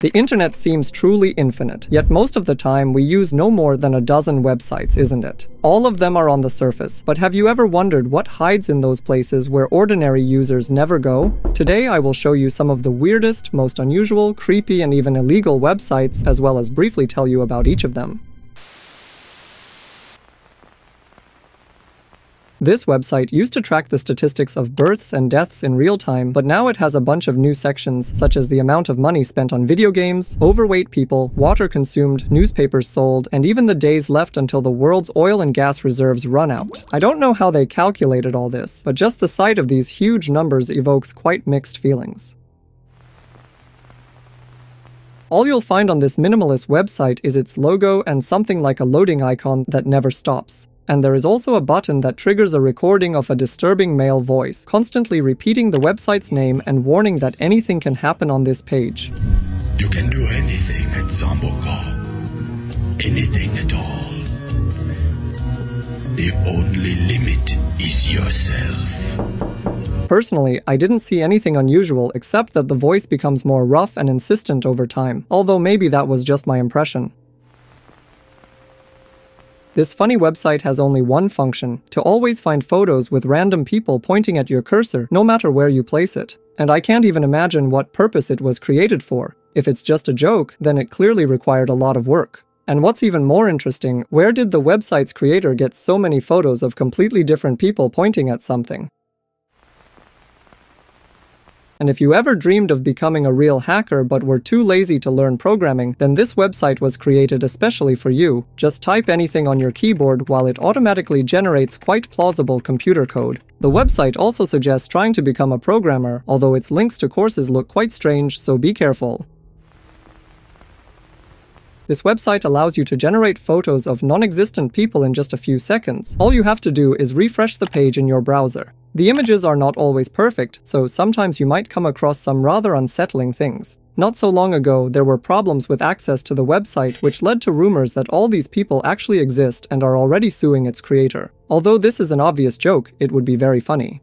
The internet seems truly infinite, yet most of the time we use no more than a dozen websites, isn't it? All of them are on the surface, but have you ever wondered what hides in those places where ordinary users never go? Today I will show you some of the weirdest, most unusual, creepy, and even illegal websites, as well as briefly tell you about each of them. This website used to track the statistics of births and deaths in real time, but now it has a bunch of new sections, such as the amount of money spent on video games, overweight people, water consumed, newspapers sold, and even the days left until the world's oil and gas reserves run out. I don't know how they calculated all this, but just the sight of these huge numbers evokes quite mixed feelings. All you'll find on this minimalist website is its logo and something like a loading icon that never stops. And there is also a button that triggers a recording of a disturbing male voice, constantly repeating the website's name and warning that anything can happen on this page. You can do anything at Zombo Call. Anything at all. The only limit is yourself. Personally, I didn't see anything unusual except that the voice becomes more rough and insistent over time, although maybe that was just my impression. This funny website has only one function, to always find photos with random people pointing at your cursor, no matter where you place it. And I can't even imagine what purpose it was created for. If it's just a joke, then it clearly required a lot of work. And what's even more interesting, where did the website's creator get so many photos of completely different people pointing at something? And if you ever dreamed of becoming a real hacker but were too lazy to learn programming, then this website was created especially for you. Just type anything on your keyboard while it automatically generates quite plausible computer code. The website also suggests trying to become a programmer, although its links to courses look quite strange, so be careful. This website allows you to generate photos of non-existent people in just a few seconds. All you have to do is refresh the page in your browser. The images are not always perfect, so sometimes you might come across some rather unsettling things. Not so long ago, there were problems with access to the website, which led to rumors that all these people actually exist and are already suing its creator. Although this is an obvious joke, it would be very funny.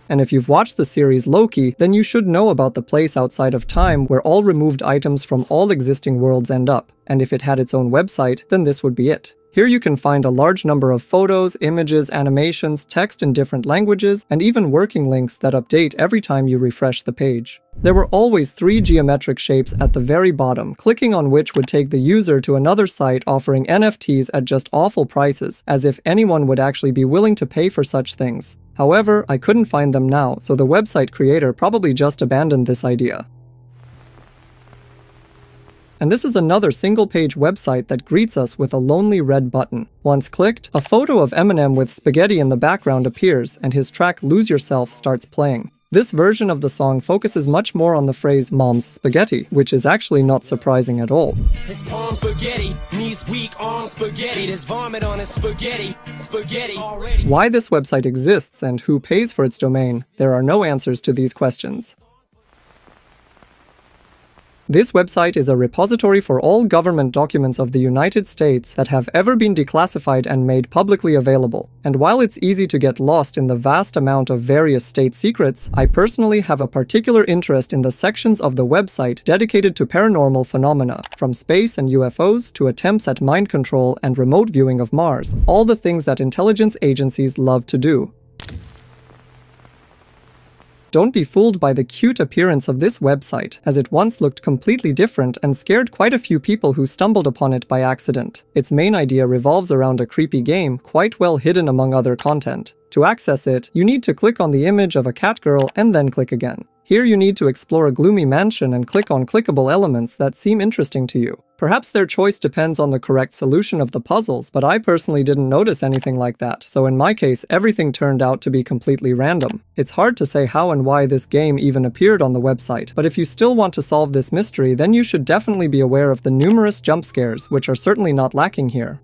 And if you've watched the series Loki, then you should know about the place outside of time where all removed items from all existing worlds end up. And if it had its own website, then this would be it. Here you can find a large number of photos, images, animations, text in different languages, and even working links that update every time you refresh the page. There were always 3 geometric shapes at the very bottom, clicking on which would take the user to another site offering NFTs at just awful prices, as if anyone would actually be willing to pay for such things. However, I couldn't find them now, so the website creator probably just abandoned this idea. And this is another single-page website that greets us with a lonely red button. Once clicked, a photo of Eminem with spaghetti in the background appears, and his track Lose Yourself starts playing. This version of the song focuses much more on the phrase "mom's spaghetti," which is actually not surprising at all. His palms spaghetti, knees weak, arms spaghetti, there's vomit on his spaghetti already. Why this website exists and who pays for its domain, there are no answers to these questions. This website is a repository for all government documents of the United States that have ever been declassified and made publicly available. And while it's easy to get lost in the vast amount of various state secrets, I personally have a particular interest in the sections of the website dedicated to paranormal phenomena, from space and UFOs to attempts at mind control and remote viewing of Mars, all the things that intelligence agencies love to do. Don't be fooled by the cute appearance of this website, as it once looked completely different and scared quite a few people who stumbled upon it by accident. Its main idea revolves around a creepy game, quite well hidden among other content. To access it, you need to click on the image of a cat girl and then click again. Here you need to explore a gloomy mansion and click on clickable elements that seem interesting to you. Perhaps their choice depends on the correct solution of the puzzles, but I personally didn't notice anything like that, so in my case everything turned out to be completely random. It's hard to say how and why this game even appeared on the website, but if you still want to solve this mystery, then you should definitely be aware of the numerous jump scares, which are certainly not lacking here.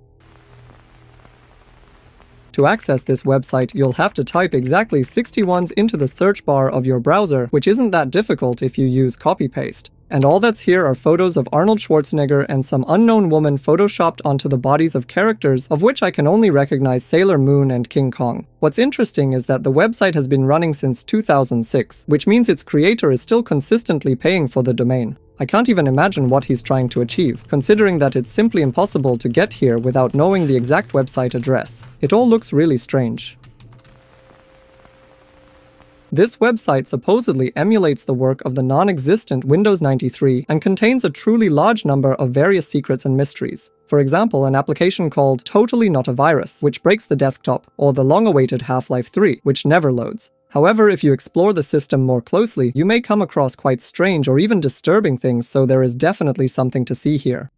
To access this website, you'll have to type exactly 60 ones into the search bar of your browser, which isn't that difficult if you use copy-paste. And all that's here are photos of Arnold Schwarzenegger and some unknown woman photoshopped onto the bodies of characters, of which I can only recognize Sailor Moon and King Kong. What's interesting is that the website has been running since 2006, which means its creator is still consistently paying for the domain. I can't even imagine what he's trying to achieve, considering that it's simply impossible to get here without knowing the exact website address. It all looks really strange. This website supposedly emulates the work of the non-existent Windows 93 and contains a truly large number of various secrets and mysteries. For example, an application called Totally Not a Virus, which breaks the desktop, or the long-awaited Half-Life 3, which never loads. However, if you explore the system more closely, you may come across quite strange or even disturbing things, so there is definitely something to see here.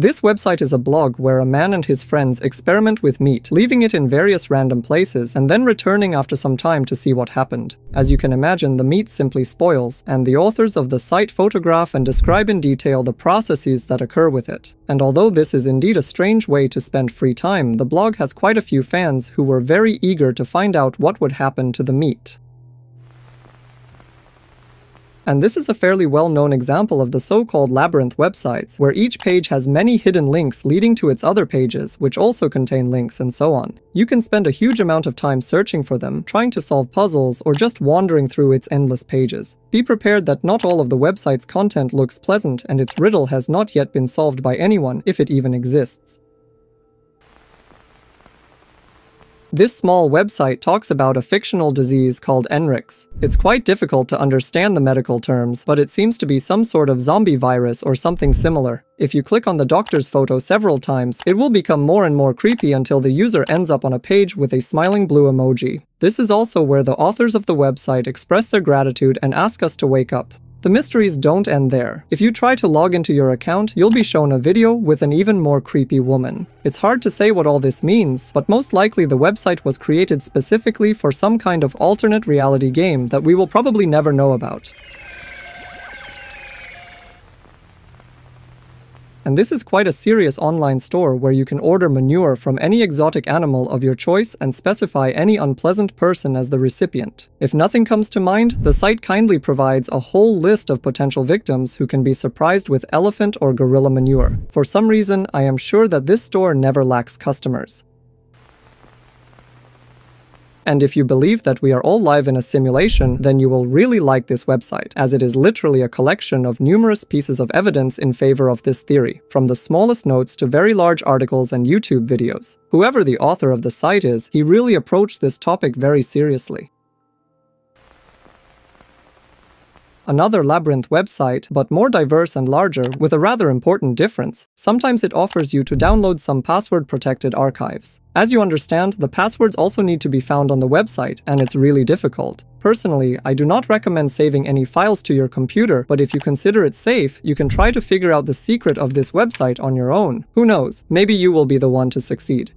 This website is a blog where a man and his friends experiment with meat, leaving it in various random places and then returning after some time to see what happened. As you can imagine, the meat simply spoils, and the authors of the site photograph and describe in detail the processes that occur with it. And although this is indeed a strange way to spend free time, the blog has quite a few fans who were very eager to find out what would happen to the meat. And this is a fairly well-known example of the so-called labyrinth websites, where each page has many hidden links leading to its other pages, which also contain links and so on. You can spend a huge amount of time searching for them, trying to solve puzzles, or just wandering through its endless pages. Be prepared that not all of the website's content looks pleasant, and its riddle has not yet been solved by anyone, if it even exists. This small website talks about a fictional disease called Enricks. It's quite difficult to understand the medical terms, but it seems to be some sort of zombie virus or something similar. If you click on the doctor's photo several times, it will become more and more creepy until the user ends up on a page with a smiling blue emoji. This is also where the authors of the website express their gratitude and ask us to wake up. The mysteries don't end there. If you try to log into your account, you'll be shown a video with an even more creepy woman. It's hard to say what all this means, but most likely the website was created specifically for some kind of alternate reality game that we will probably never know about. And this is quite a serious online store where you can order manure from any exotic animal of your choice and specify any unpleasant person as the recipient. If nothing comes to mind, the site kindly provides a whole list of potential victims who can be surprised with elephant or gorilla manure. For some reason, I am sure that this store never lacks customers. And if you believe that we are all live in a simulation, then you will really like this website, as it is literally a collection of numerous pieces of evidence in favor of this theory, from the smallest notes to very large articles and YouTube videos. Whoever the author of the site is, he really approached this topic very seriously. Another labyrinth website, but more diverse and larger, with a rather important difference. Sometimes it offers you to download some password-protected archives. As you understand, the passwords also need to be found on the website, and it's really difficult. Personally, I do not recommend saving any files to your computer, but if you consider it safe, you can try to figure out the secret of this website on your own. Who knows, maybe you will be the one to succeed.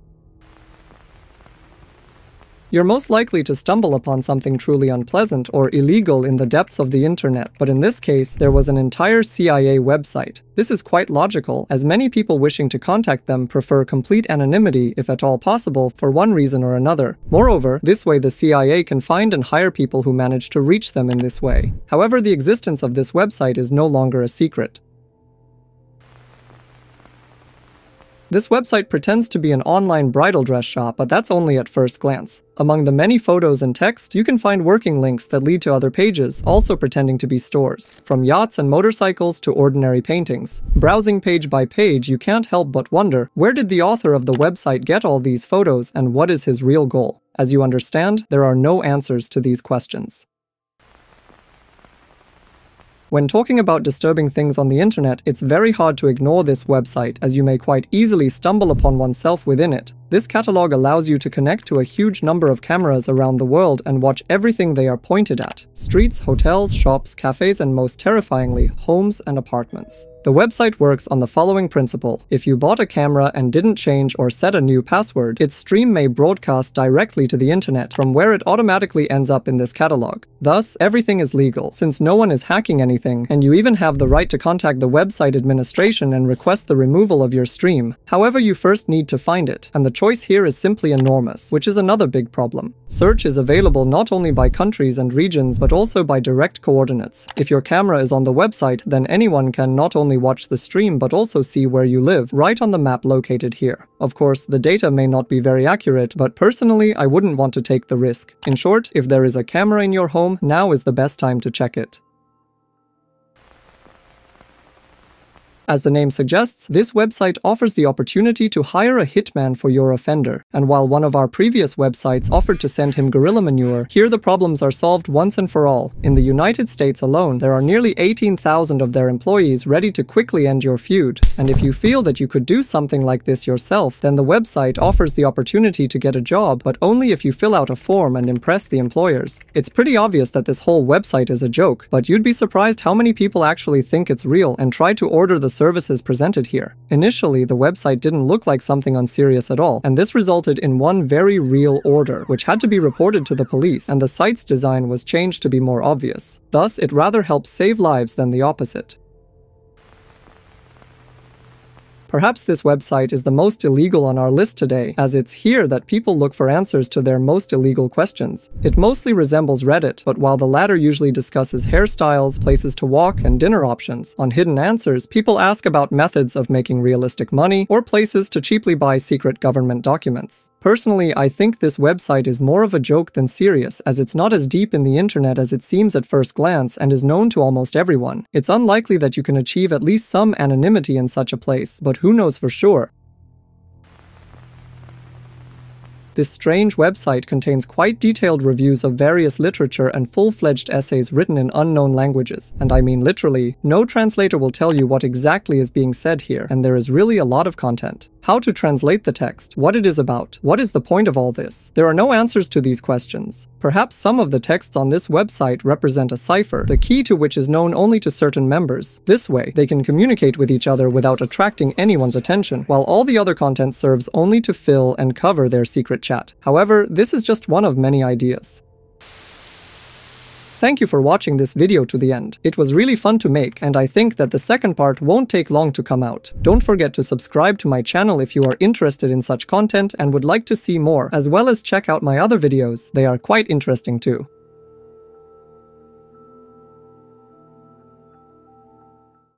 You're most likely to stumble upon something truly unpleasant or illegal in the depths of the internet, but in this case, there was an entire CIA website. This is quite logical, as many people wishing to contact them prefer complete anonymity, if at all possible, for one reason or another. Moreover, this way the CIA can find and hire people who manage to reach them in this way. However, the existence of this website is no longer a secret. This website pretends to be an online bridal dress shop, but that's only at first glance. Among the many photos and text, you can find working links that lead to other pages, also pretending to be stores. From yachts and motorcycles to ordinary paintings. Browsing page by page, you can't help but wonder, where did the author of the website get all these photos, and what is his real goal? As you understand, there are no answers to these questions. When talking about disturbing things on the internet, it's very hard to ignore this website, as you may quite easily stumble upon oneself within it. This catalog allows you to connect to a huge number of cameras around the world and watch everything they are pointed at. Streets, hotels, shops, cafes, and most terrifyingly, homes and apartments. The website works on the following principle. If you bought a camera and didn't change or set a new password, its stream may broadcast directly to the internet, from where it automatically ends up in this catalog. Thus, everything is legal, since no one is hacking anything, and you even have the right to contact the website administration and request the removal of your stream. However, you first need to find it, and the choice here is simply enormous, which is another big problem. Search is available not only by countries and regions but also by direct coordinates. If your camera is on the website, then anyone can not only watch the stream but also see where you live, right on the map located here. Of course, the data may not be very accurate, but personally I wouldn't want to take the risk. In short, if there is a camera in your home, now is the best time to check it. As the name suggests, this website offers the opportunity to hire a hitman for your offender, and while one of our previous websites offered to send him gorilla manure, here the problems are solved once and for all. In the United States alone, there are nearly 18,000 of their employees ready to quickly end your feud, and if you feel that you could do something like this yourself, then the website offers the opportunity to get a job, but only if you fill out a form and impress the employers. It's pretty obvious that this whole website is a joke, but you'd be surprised how many people actually think it's real and try to order the services presented here. Initially, the website didn't look like something unserious at all, and this resulted in one very real order, which had to be reported to the police, and the site's design was changed to be more obvious. Thus, it rather helps save lives than the opposite. Perhaps this website is the most illegal on our list today, as it's here that people look for answers to their most illegal questions. It mostly resembles Reddit, but while the latter usually discusses hairstyles, places to walk, and dinner options, on Hidden Answers, people ask about methods of making realistic money or places to cheaply buy secret government documents. Personally, I think this website is more of a joke than serious, as it's not as deep in the internet as it seems at first glance and is known to almost everyone. It's unlikely that you can achieve at least some anonymity in such a place, but who knows for sure? This strange website contains quite detailed reviews of various literature and full-fledged essays written in unknown languages. And I mean literally, no translator will tell you what exactly is being said here, and there is really a lot of content. How to translate the text, what it is about, what is the point of all this? There are no answers to these questions. Perhaps some of the texts on this website represent a cipher, the key to which is known only to certain members. This way, they can communicate with each other without attracting anyone's attention, while all the other content serves only to fill and cover their secret chat. However, this is just one of many ideas. Thank you for watching this video to the end. It was really fun to make, and I think that the second part won't take long to come out. Don't forget to subscribe to my channel if you are interested in such content and would like to see more, as well as check out my other videos. They are quite interesting too.